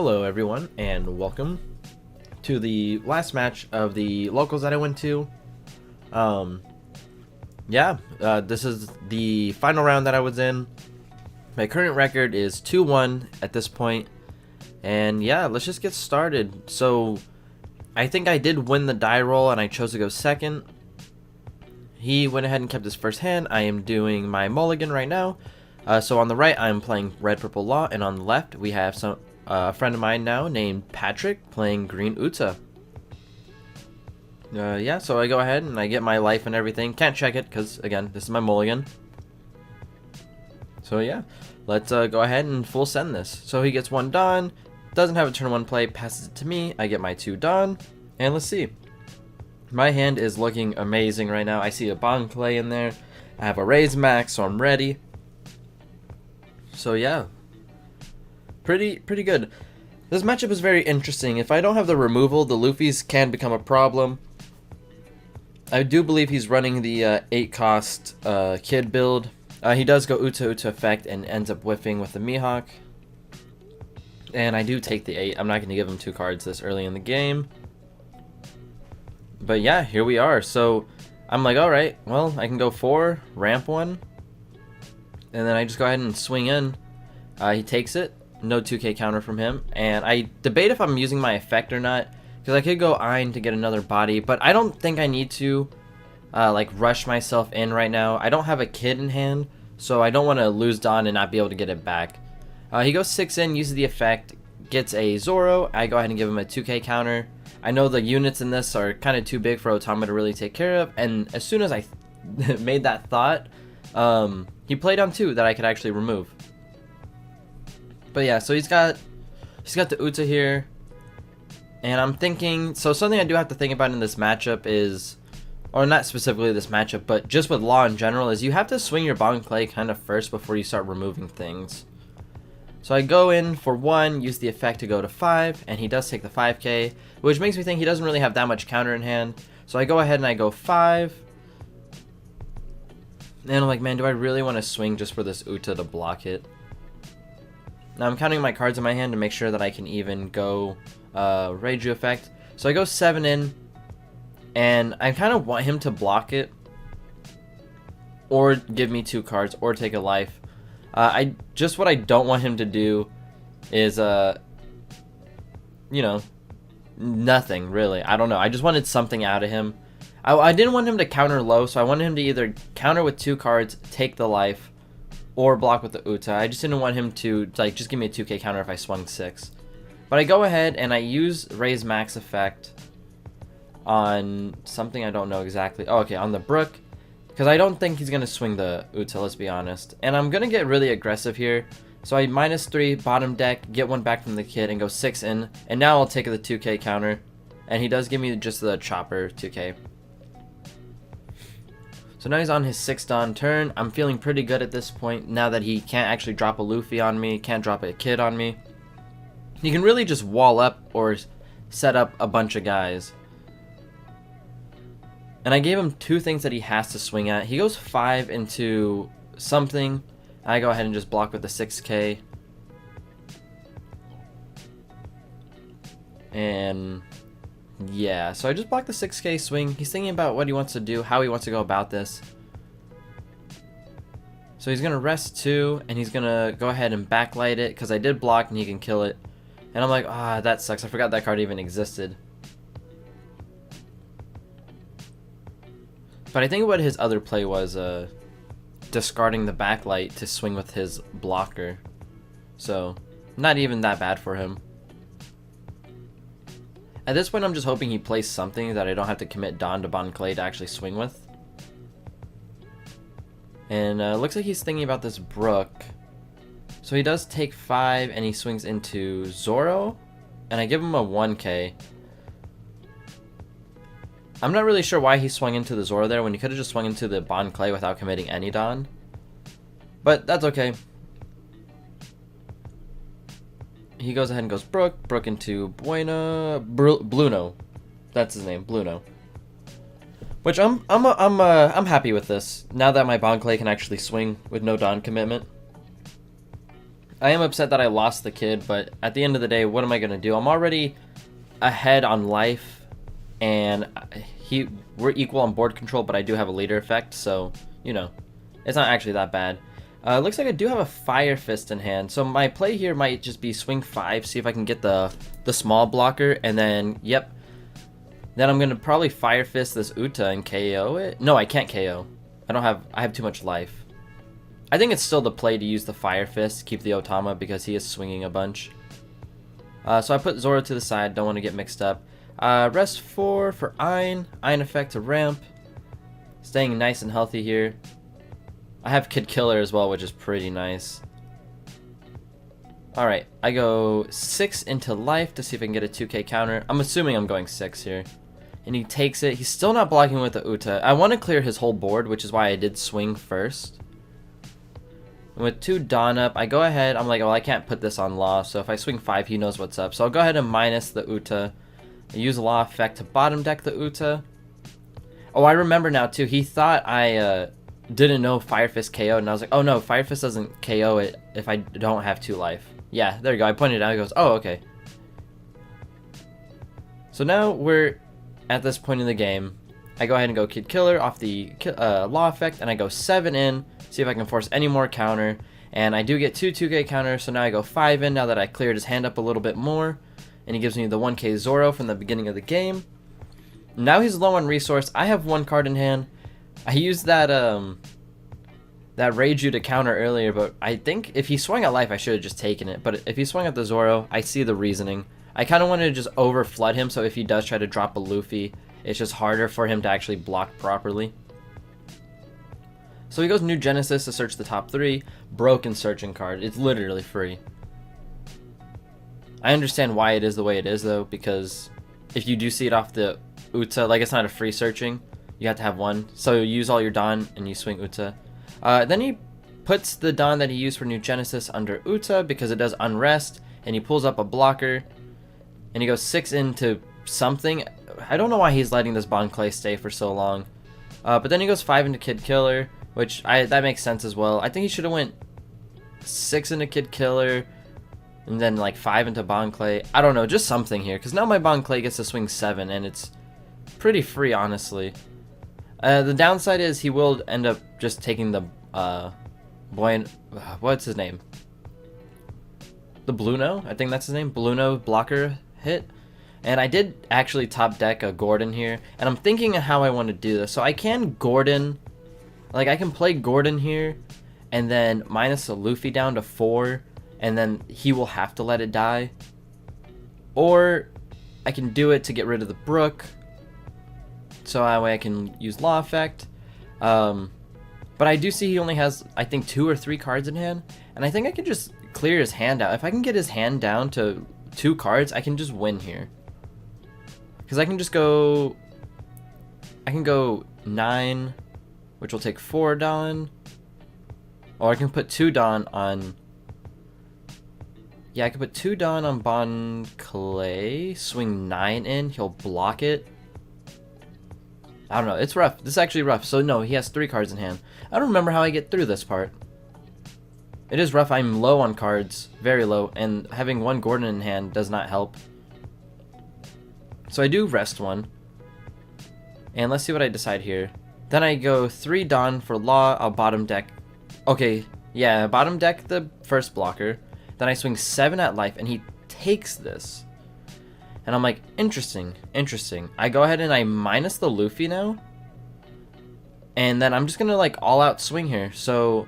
Hello everyone, and welcome to the last match of the locals that I went to. This is the final round that I was in. My current record is 2-1 at this point, and yeah, let's just get started. So I think I did win the die roll and I chose to go second. He went ahead and kept his first hand. I am doing my mulligan right now. So on the right I'm playing red purple law, and on the left we have a friend of mine now named Patrick playing green Uta. So I go ahead and I get my life and everything. Can't check it because, again, this is my mulligan. So yeah, let's go ahead and full send this. So he gets one done, doesn't have a turn one play, passes it to me. I get my two done, and let's see. My hand is looking amazing right now. I see a bond clay in there. I have a raise max, so I'm ready. So yeah, pretty good. This matchup is very interesting. If I don't have the removal, the Luffys can become a problem. I do believe he's running the 8 cost kid build. He does go Uta effect and ends up whiffing with the Mihawk. And I do take the 8. I'm not going to give him 2 cards this early in the game. But yeah, here we are. So I'm like, alright, well, I can go 4, ramp 1. And then I just go ahead and swing in. He takes it. No 2k counter from him. And I debate if I'm using my effect or not, because I could go Ein to get another body, but I don't think I need to like rush myself in right now. I don't have a kid in hand, so I don't want to lose Dawn and not be able to get it back. He goes 6 in, uses the effect, gets a Zoro. I go ahead and give him a 2k counter. I know the units in this are kind of too big for Otama to really take care of, and as soon as I made that thought, he played on 2 that I could actually remove. But yeah, so he's got the Uta here, and I'm thinking, so something I do have to think about in this matchup is, or not specifically this matchup, but just with Law in general, is you have to swing your Bond Clay kind of first before you start removing things. So I go in for 1, use the effect to go to 5, and he does take the 5k, which makes me think he doesn't really have that much counter in hand. So I go ahead and I go 5. And I'm like, man, do I really want to swing just for this Uta to block it? Now I'm counting my cards in my hand to make sure that I can even go Reiju effect. So I go 7 in, and I kind of want him to block it, or give me 2 cards, or take a life. What I don't want him to do is, you know, nothing really. I don't know. I just wanted something out of him. I didn't want him to counter low, so I wanted him to either counter with 2 cards, take the life, or block with the Uta. I just didn't want him to, like, just give me a 2k counter if I swung 6. But I go ahead and I use Raise Max effect on something I don't know exactly. Oh, okay, on the Brook, because I don't think he's going to swing the Uta, let's be honest. And I'm going to get really aggressive here. So I -3 bottom deck, get 1 back from the kid, and go 6 in. And now I'll take the 2k counter. And he does give me just the chopper 2k. So now he's on his 6th Dawn turn. I'm feeling pretty good at this point now that he can't actually drop a Luffy on me, can't drop a kid on me. He can really just wall up or set up a bunch of guys. And I gave him 2 things that he has to swing at. He goes 5 into something. I go ahead and just block with the 6k. And yeah, so I just blocked the 6k swing. He's thinking about what he wants to do, how he wants to go about this. So he's going to rest 2, and he's going to go ahead and backlight it, because I did block and he can kill it. And I'm like, that sucks. I forgot that card even existed. But I think what his other play was discarding the backlight to swing with his blocker. So, not even that bad for him. At this point, I'm just hoping he plays something that I don't have to commit Dawn to Bond Clay to actually swing with. And looks like he's thinking about this Brook. So he does take 5, and he swings into Zoro. And I give him a 1k. I'm not really sure why he swung into the Zoro there when he could have just swung into the Bond Clay without committing any Dawn. But that's okay. He goes ahead and goes Brook into Bluno. That's his name, Bluno. Which I'm happy with this now that my Bond Clay can actually swing with no Dawn commitment. I am upset that I lost the kid, but at the end of the day, what am I going to do? I'm already ahead on life, and we're equal on board control, but I do have a leader effect, so, you know, it's not actually that bad. Looks like I do have a Fire Fist in hand, so my play here might just be swing 5, see if I can get the small blocker, and then, yep. Then I'm going to probably Fire Fist this Uta and KO it. No, I can't KO. I have too much life. I think it's still the play to use the Fire Fist, keep the Otama, because he is swinging a bunch. So I put Zoro to the side, don't want to get mixed up. Rest 4 for Ein effect to ramp. Staying nice and healthy here. I have Kid Killer as well, which is pretty nice. Alright, I go 6 into life to see if I can get a 2k counter. I'm assuming I'm going 6 here. And he takes it. He's still not blocking with the Uta. I want to clear his whole board, which is why I did swing first. And with 2 Dawn up, I go ahead. I'm like, well, I can't put this on Law, so if I swing 5, he knows what's up. So I'll go ahead and minus the Uta. I use Law effect to bottom deck the Uta. Oh, I remember now, too. He thought I didn't know Fire Fist KO'd, and I was like, oh, no, Fire Fist doesn't KO it if I don't have 2 life. Yeah, there you go. I pointed it out. He goes, oh, okay. So now we're at this point in the game. I go ahead and go Kid Killer off the Law effect, and I go 7 in, see if I can force any more counter. And I do get 2 2k counters, so now I go 5 in now that I cleared his hand up a little bit more. And he gives me the 1k Zoro from the beginning of the game. Now he's low on resource. I have 1 card in hand. I used that Reiju to counter earlier, but I think if he swung at life, I should have just taken it. But if he swung at the Zoro, I see the reasoning. I kind of wanted to just over flood him, so if he does try to drop a Luffy, it's just harder for him to actually block properly. So he goes New Genesis to search the top 3. Broken searching card. It's literally free. I understand why it is the way it is, though, because if you do see it off the Uta, like, it's not a free searching. You have to have 1. So you use all your Dawn and you swing Uta. Then he puts the Dawn that he used for New Genesis under Uta because it does Unrest, and he pulls up a blocker, and he goes 6 into something. I don't know why he's letting this Bon Clay stay for so long. But then he goes 5 into Kid Killer, which that makes sense as well. I think he should have went 6 into Kid Killer, and then like 5 into Bon Clay. I don't know, just something here, because now my Bon Clay gets to swing 7, and it's pretty free, honestly. The downside is he will end up just taking the what's his name? The Bluno? I think that's his name. Bluno blocker hit. And I did actually top deck a Gordon here, and I'm thinking of how I want to do this. So I can Gordon, like I can play Gordon here, and then minus the Luffy down to 4, and then he will have to let it die. Or I can do it to get rid of the Brook, so that way I can use Law effect. But I do see he only has, I think, 2 or 3 cards in hand, and I think I can just clear his hand out. If I can get his hand down to 2 cards, I can just win here. Because I can just go, I can go 9, which will take 4 Dawn, or I can put 2 Dawn on, yeah, I can put 2 Dawn on Bon Clay, swing 9 in, he'll block it. I don't know, it's rough. This is actually rough. So no, he has 3 cards in hand. I don't remember how I get through this part. It is rough. I'm low on cards, very low, and having 1 Gordon in hand does not help. So I do rest 1. And let's see what I decide here. Then I go 3 Dawn for Law. I'll bottom deck. Okay, yeah, bottom deck the first blocker. Then I swing 7 at life, and he takes this. And I'm like, interesting, interesting. I go ahead and I minus the Luffy now. And then I'm just going to like all out swing here. So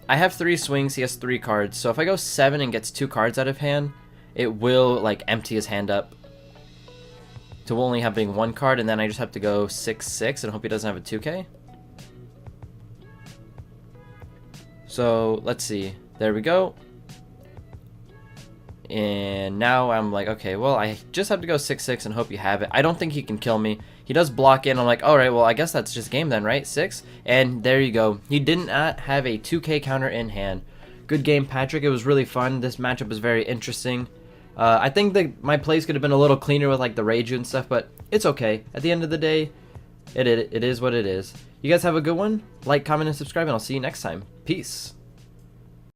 I have 3 swings. He has 3 cards. So if I go 7 and gets 2 cards out of hand, it will like empty his hand up to only having 1 card. And then I just have to go 6-6 and hope he doesn't have a 2k. So let's see. There we go. And now I'm like, okay, well, I just have to go 6-6 and hope you have it. I don't think he can kill me. He does block in. I'm like, all right, well, I guess that's just game then, right? 6. And there you go. He did not have a 2k counter in hand. Good game, Patrick. It was really fun. This matchup was very interesting. I think that my plays could have been a little cleaner with like the Reiju and stuff, but it's okay. At the end of the day, it is what it is. You guys have a good one. Like, comment, and subscribe, and I'll see you next time. Peace.